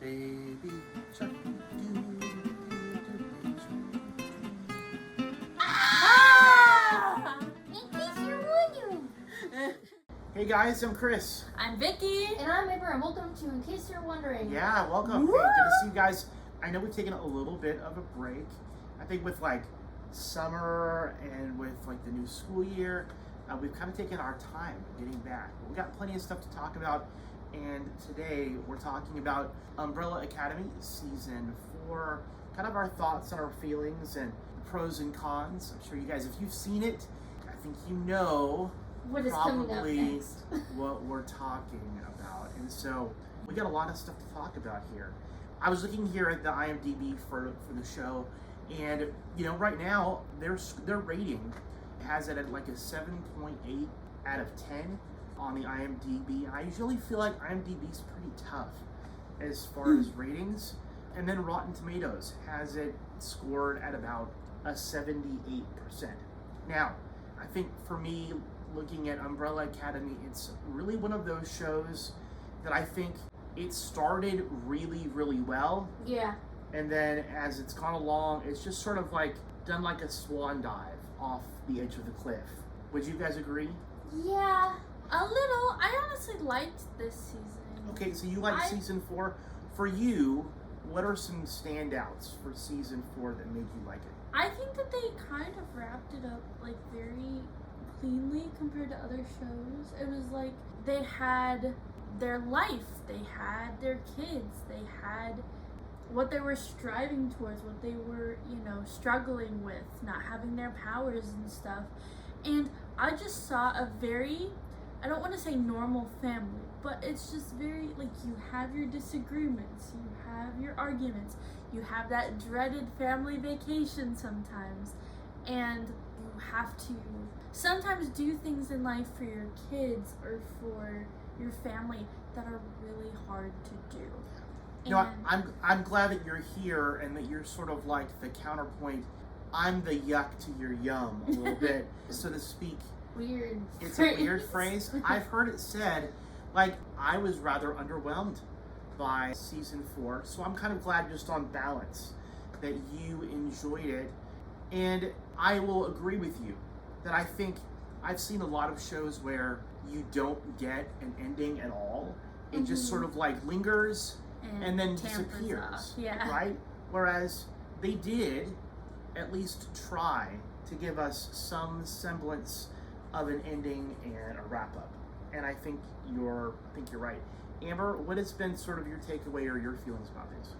Baby shark. Ah! In case you're wondering. Hey guys, I'm Chris. I'm Vicky. And I'm Raver, and welcome to In Case You're Wondering. Yeah, welcome. Hey, good to see you guys. I know we've taken a little bit of a break. I think with like summer and with like the new school year, we've kind of taken our time getting back. We got plenty of stuff to talk about, and today we're talking about Umbrella Academy Season 4, kind of our thoughts and our feelings and the pros and cons. I'm sure you guys, if you've seen it, I think you know what is coming up next. What we're talking about. And so we got a lot of stuff to talk about here. I was looking here at the IMDb for the show, and you know, right now their rating has it at like a 7.8 out of 10 on the IMDb. I usually feel like IMDb's pretty tough as far as ratings. And then Rotten Tomatoes has it scored at about a 78%. Now, I think for me, looking at Umbrella Academy, it's really one of those shows that I think it started really, really well. Yeah. And then as it's gone along, it's just sort of like done like a swan dive off the edge of the cliff. Would you guys agree? Yeah, a little. I honestly liked this season. Okay, so you like season 4. For you, what are some standouts for season 4 that made you like it? I think that they kind of wrapped it up like very cleanly compared to other shows. It was like they had their life, they had their kids, they had what they were striving towards, what they were, you know, struggling with, not having their powers and stuff. And I just saw a very, I don't want to say normal family, but it's just very, like, you have your disagreements, you have your arguments, you have that dreaded family vacation sometimes, and you have to sometimes do things in life for your kids or for your family that are really hard to do. You know, I'm glad that you're here and that you're sort of like the counterpoint. I'm the yuck to your yum a little bit, so to speak. Weird. It's a weird phrase. I've heard it said. Like, I was rather underwhelmed by season 4, so I'm kind of glad, just on balance, that you enjoyed it. And I will agree with you that I think I've seen a lot of shows where you don't get an ending at all. It just sort of like lingers and then disappears, yeah. Right? Whereas they did at least try to give us some semblance of an ending and a wrap-up. And I think you're right. Amber, what has been sort of your takeaway or your feelings about this?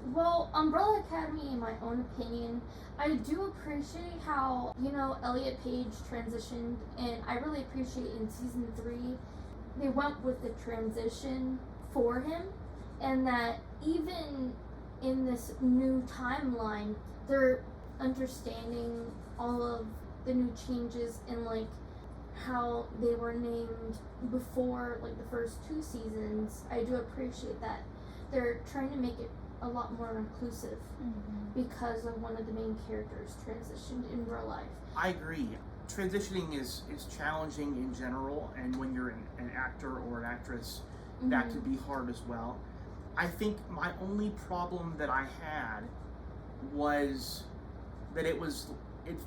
Well, Umbrella Academy, in my own opinion, I do appreciate how, you know, Elliot Page transitioned, and I really appreciate in season 3, they went with the transition for him, and that even in this new timeline, they're understanding all of the new changes and like how they were named before, like the first 2 seasons. I do appreciate that they're trying to make it a lot more inclusive because of one of the main characters transitioned in real life. I agree. Transitioning is challenging in general, and when you're an actor or an actress, that can be hard as well. I think my only problem that I had was that it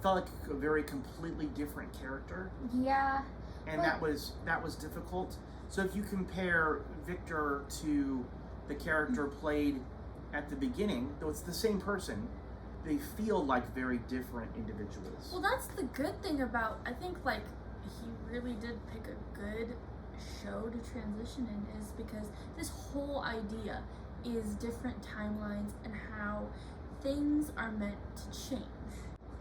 felt like a very completely different character. Yeah. And that was difficult. So if you compare Viktor to the character played at the beginning, though it's the same person, they feel like very different individuals. Well, that's the good thing about, I think, like, he really did pick a good show to transition in, is because this whole idea is different timelines and how things are meant to change.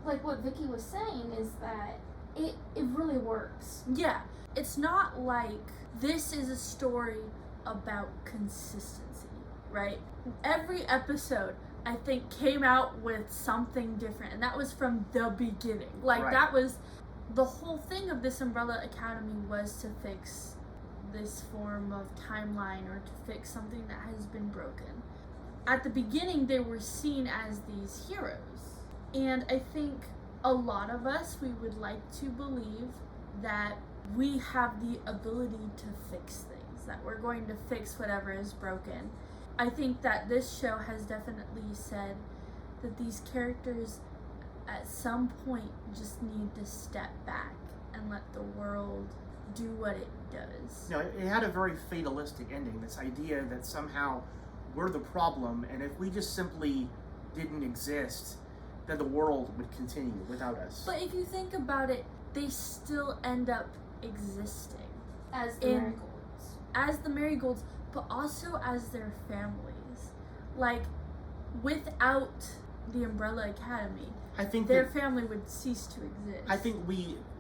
Like what Vicky was saying is that it really works. Yeah, it's not like this is a story about consistency, right? Every episode, I think, came out with something different, and that was from the beginning. Like, right. That was the whole thing of this Umbrella Academy, was to fix this form of timeline or to fix something that has been broken. At the beginning, they were seen as these heroes. And I think a lot of us, we would like to believe that we have the ability to fix things, that we're going to fix whatever is broken. I think that this show has definitely said that these characters at some point just need to step back and let the world do what it does. No, it had a very fatalistic ending. This idea that somehow we're the problem, and if we just simply didn't exist, then the world would continue without us. But if you think about it, they still end up existing As the Marigolds. As the Marigolds, but also as their families. Like, without the Umbrella Academy, I think their family would cease to exist. I think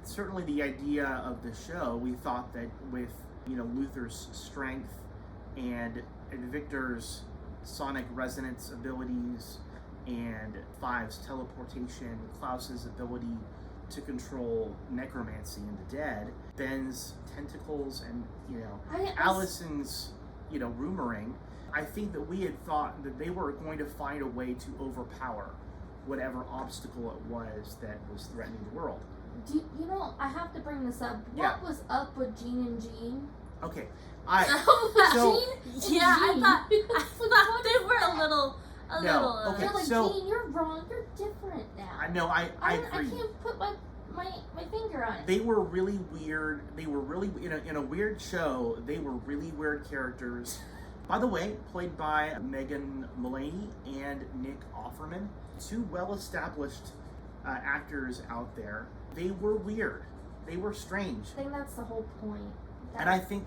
certainly the idea of the show, we thought that with, Luther's strength and Viktor's sonic resonance abilities and Five's teleportation, Klaus's ability to control necromancy in the dead, Ben's tentacles, and Allison's rumoring, I think that we had thought that they were going to find a way to overpower whatever obstacle it was that was threatening the world. I have to bring this up. Yeah. What was up with Jean and Jean? Okay, I thought they were a little. Okay, They're like, so Jean, you're wrong. You're different now. I know. I agree. I can't put my finger on it. They were really weird. They were really in a weird show. They were really weird characters. By the way, played by Megan Mullany and Nick Offerman, two well-established actors out there. They were weird. They were strange. I think that's the whole point. And I think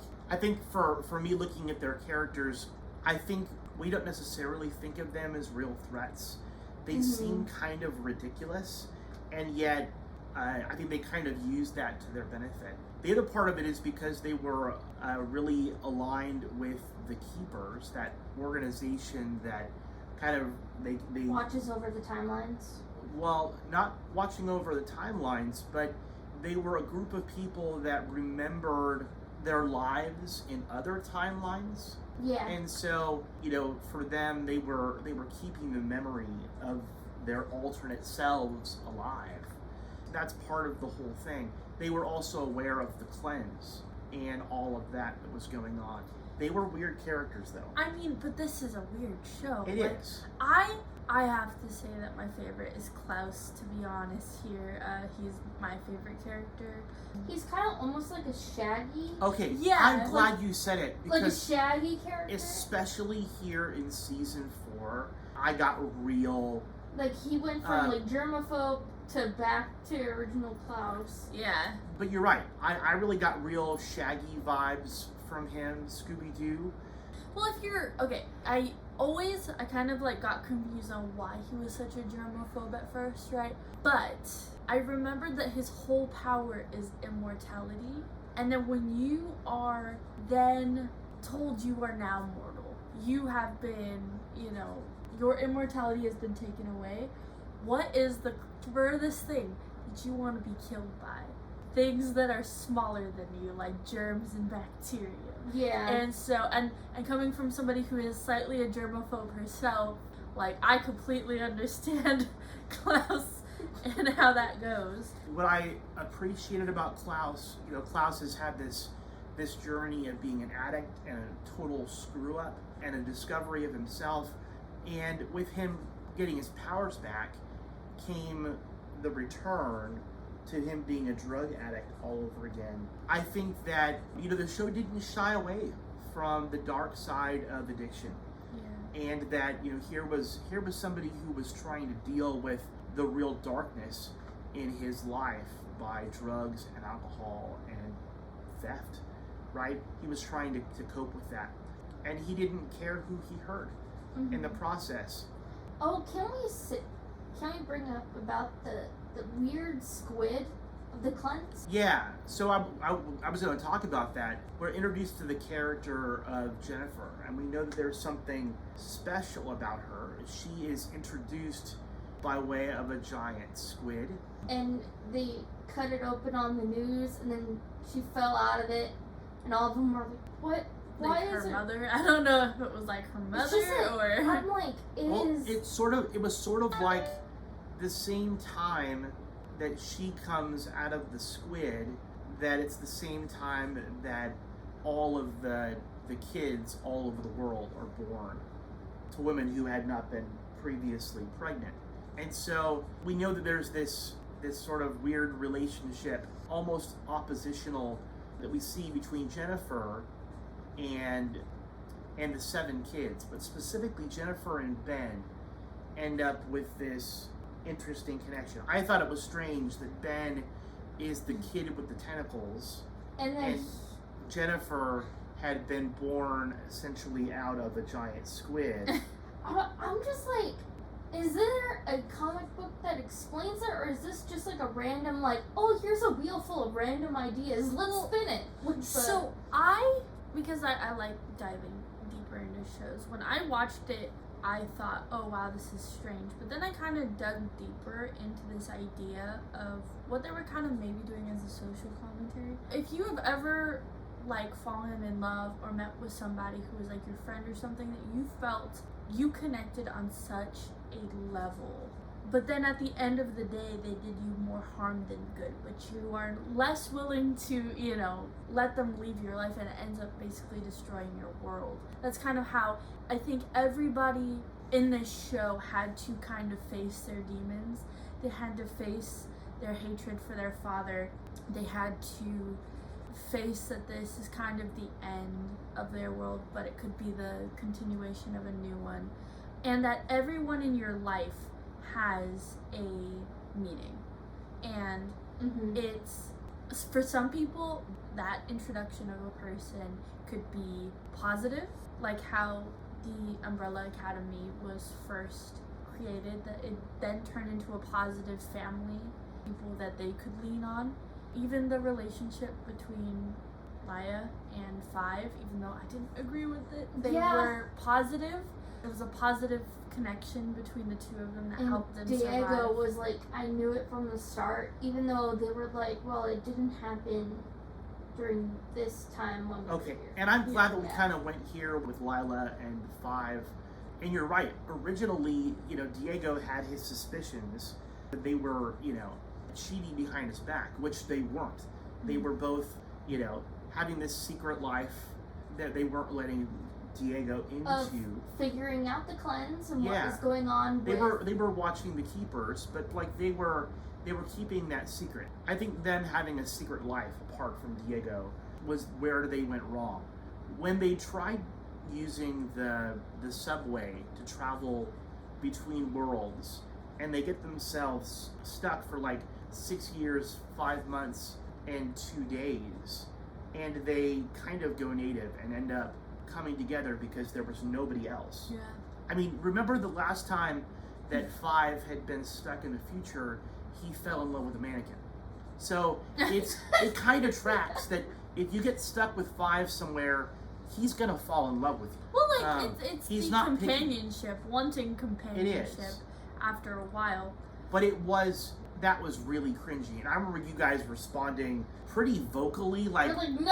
for me looking at their characters, I think we don't necessarily think of them as real threats. They seem kind of ridiculous, and yet I think they kind of use that to their benefit. The other part of it is because they were really aligned with the Keepers, that organization that kind of they watches over the timelines. Well, not watching over the timelines, but they were a group of people that remembered their lives in other timelines. Yeah. And so, for them, they were keeping the memory of their alternate selves alive. That's part of the whole thing. They were also aware of the cleanse and all of that was going on. They were weird characters, though. I mean, but this is a weird show. It is. I have to say that my favorite is Klaus, to be honest here. He's my favorite character. He's kind of almost like a Shaggy. Okay, yeah, I'm glad you said it. Like a Shaggy character? Especially here in season 4, I got real... Like, he went from, germaphobe to back to original Klaus. Yeah. But you're right. I really got real Shaggy vibes from him, Scooby-Doo. Well, if you're... Okay, I kind of, got confused on why he was such a germaphobe at first, right? But I remembered that his whole power is immortality. And then when you are then told you are now mortal, you have been, your immortality has been taken away, what is the furthest thing that you want to be killed by? Things that are smaller than you, like germs and bacteria. Yeah. And so, and coming from somebody who is slightly a germaphobe herself, I completely understand Klaus and how that goes. What I appreciated about Klaus, Klaus has had this journey of being an addict and a total screw up and a discovery of himself. And with him getting his powers back came the return to him being a drug addict all over again. I think that, the show didn't shy away from the dark side of addiction. Yeah. And that, here was somebody who was trying to deal with the real darkness in his life by drugs and alcohol and theft, right? He was trying to cope with that. And he didn't care who he hurt in the process. Oh, can we bring up about the weird squid of the cleanse? Yeah, so I was going to talk about that. We're introduced to the character of Jennifer, and we know that there's something special about her. She is introduced by way of a giant squid. And they cut it open on the news, and then she fell out of it, and all of them were like, what? Why her is it? mother? I don't know if it was her mother or... I'm like, it was sort of like the same time that she comes out of the squid, that it's the same time that all of the kids all over the world are born to women who had not been previously pregnant. And so we know that there's this sort of weird relationship, almost oppositional, that we see between Jennifer and the 7 kids, but specifically Jennifer and Ben end up with this interesting connection. I thought it was strange that Ben is the kid with the tentacles, and Jennifer had been born essentially out of a giant squid. I'm just like, is there a comic book that explains it, or is this just like a random, like, oh, here's a wheel full of random ideas, let's spin it? So because I like diving deeper into shows, when I watched it, I thought, oh wow, this is strange. But then I kind of dug deeper into this idea of what they were kind of maybe doing as a social commentary. If you have ever like fallen in love or met with somebody who was like your friend or something that you felt you connected on such a level, but then at the end of the day they did you more harm than good, but you are less willing to, you know, let them leave your life, and it ends up basically destroying your world. That's kind of how I think everybody in this show had to kind of face their demons. They had to face their hatred for their father. They had to face that this is kind of the end of their world, but it could be the continuation of a new one. And that everyone in your life has a meaning. And it's, for some people, that introduction of a person could be positive, like how the Umbrella Academy was first created, that it then turned into a positive family, people that they could lean on. Even the relationship between Lila and Five, even though I didn't agree with it, they were positive. There was a positive connection between the two of them that helped them Diego survive. was like, I knew it from the start, even though they were like, well, it didn't happen during this time when we were here. And I'm glad that we kind of went here with Lila and Five. And you're right, originally, you know, Diego had his suspicions that they were, you know, cheating behind his back, which they weren't. They were both, you know, having this secret life that they weren't letting Diego into. Figuring out the cleanse and what was going on. They were watching the keepers, but like they were keeping that secret. I think them having a secret life apart from Diego was where they went wrong. When they tried using the subway to travel between worlds, and they get themselves stuck for like 6 years, 5 months, and 2 days, and they kind of go native and end up coming together because there was nobody else. Yeah. I mean, remember the last time that Five had been stuck in the future, he fell in love with a mannequin. So it kind of tracks that if you get stuck with Five somewhere, he's gonna fall in love with you. Well, like it's he's the not companionship, wanting companionship It is. after a while. But that was really cringy, and I remember you guys responding pretty vocally, like, You're like, no!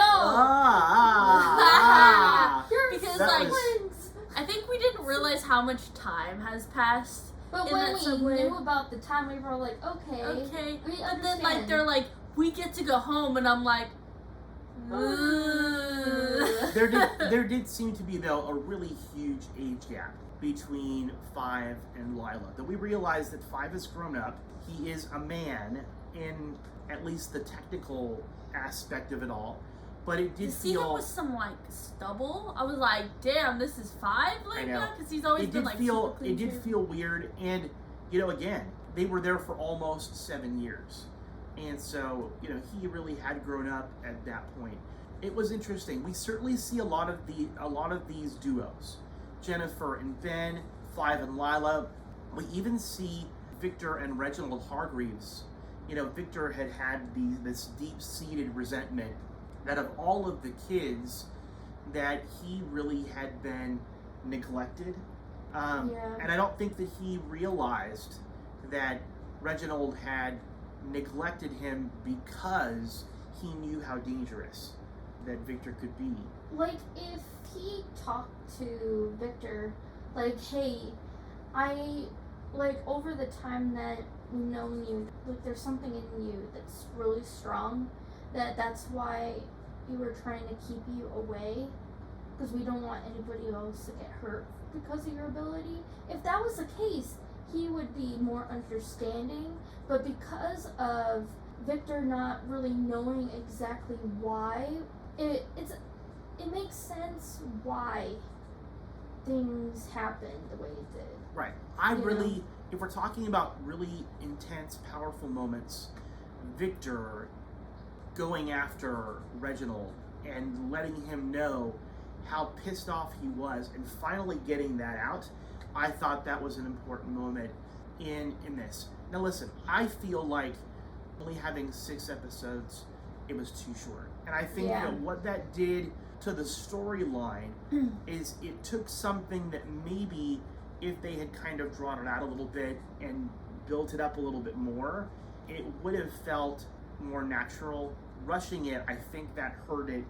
You're Because That like was- I think we didn't realize how much time has passed. But in when that we subway. knew about the time, we were like, okay. We And then like understand. they're like, we get to go home, and I'm like, ugh. there did seem to be, though, a really huge age gap between Five and Lyla. That we realized that Five has grown up. He is a man in at least the technical aspect of it all. But it did To see him feel... with some like stubble, I was like, damn, this is Five like I know. that? Because he's always It been did like feel super clean it did shaven. feel weird, and you know, again, they were there for almost 7 years, and so you know he really had grown up at that point. It was interesting. We certainly see a lot of these duos, Jennifer and Ben, Five and Lila. We even see Viktor and Reginald Hargreeves. You know, Viktor had this deep-seated resentment that of all of the kids that he really had been neglected. And I don't think that he realized that Reginald had neglected him because he knew how dangerous that Viktor could be. Like, if he talked to Viktor, like, hey, over the time that we've known you, like, there's something in you that's really strong, that's why we were trying to keep you away. because we don't want anybody else to get hurt because of your ability. If that was the case, he would be more understanding, but because of Viktor not really knowing exactly why, it makes sense why things happened the way it did. Right. If we're talking about really intense, powerful moments, Viktor going after Reginald and letting him know how pissed off he was and finally getting that out, I thought that was an important moment in this. Now listen, I feel like only having 6 episodes, it was too short. And I think that what that did to the storyline is it took something that maybe if they had kind of drawn it out a little bit and built it up a little bit more, it would have felt more natural. Rushing it, I think that hurt it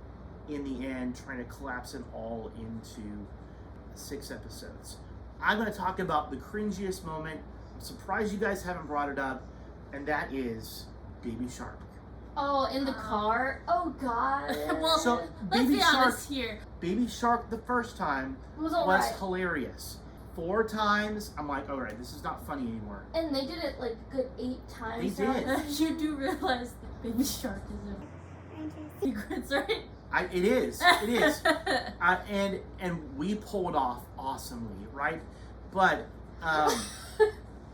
in the end, trying to collapse it all into 6 episodes. I'm going to talk about the cringiest moment. I'm surprised you guys haven't brought it up, and that is Baby Shark. Oh, in the car? Oh, God. Well, So, let's Baby be Shark, honest here. Baby Shark the first time was hilarious. 4 times, I'm like, all right, this is not funny anymore. And they did it like a good 8 times. They did. You do realize that Baby Shark is a secrets, right? It is. And we pulled off awesomely, right? But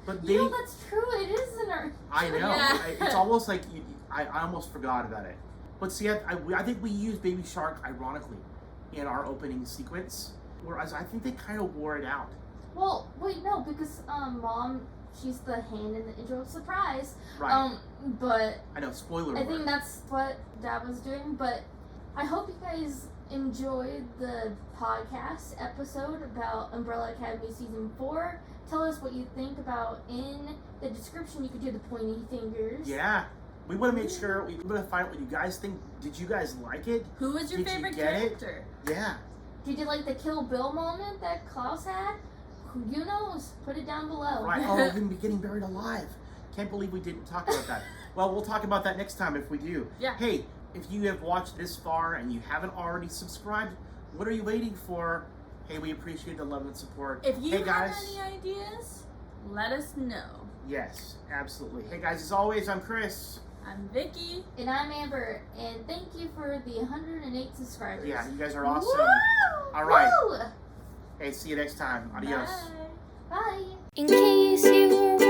they. That's true. It is in our. I know. Yeah. It's almost like I almost forgot about it. But see, I think we used Baby Shark ironically in our opening sequence, whereas I think they kind of wore it out. Well, wait, no, because Mom, she's the hand in the intro. Surprise. Right. But I know. Spoiler I alert. think that's what Dad was doing. But I hope you guys enjoyed the podcast episode about Umbrella Academy Season 4. Tell us what you think about in the description. You could do the pointy fingers. Yeah. We want to make sure, we want to find out what you guys think. Did you guys like it? Who was your Did you favorite get it? character? Yeah. Did you like the Kill Bill moment that Klaus had? Who knows? Put it down below. Right. Oh, him getting buried alive. Can't believe we didn't talk about that. Well, we'll talk about that next time if we do. Yeah. Hey, if you have watched this far and you haven't already subscribed, what are you waiting for? Hey, we appreciate the love and support. If you hey, have guys. any ideas, let us know. Yes, absolutely. Hey guys, as always, I'm Chris. I'm Vicky. And I'm Amber. And thank you for the 108 subscribers. Yeah, you guys are awesome. Woo! All right. Woo! Hey, see you next time. Adios. Bye. Bye. In case you were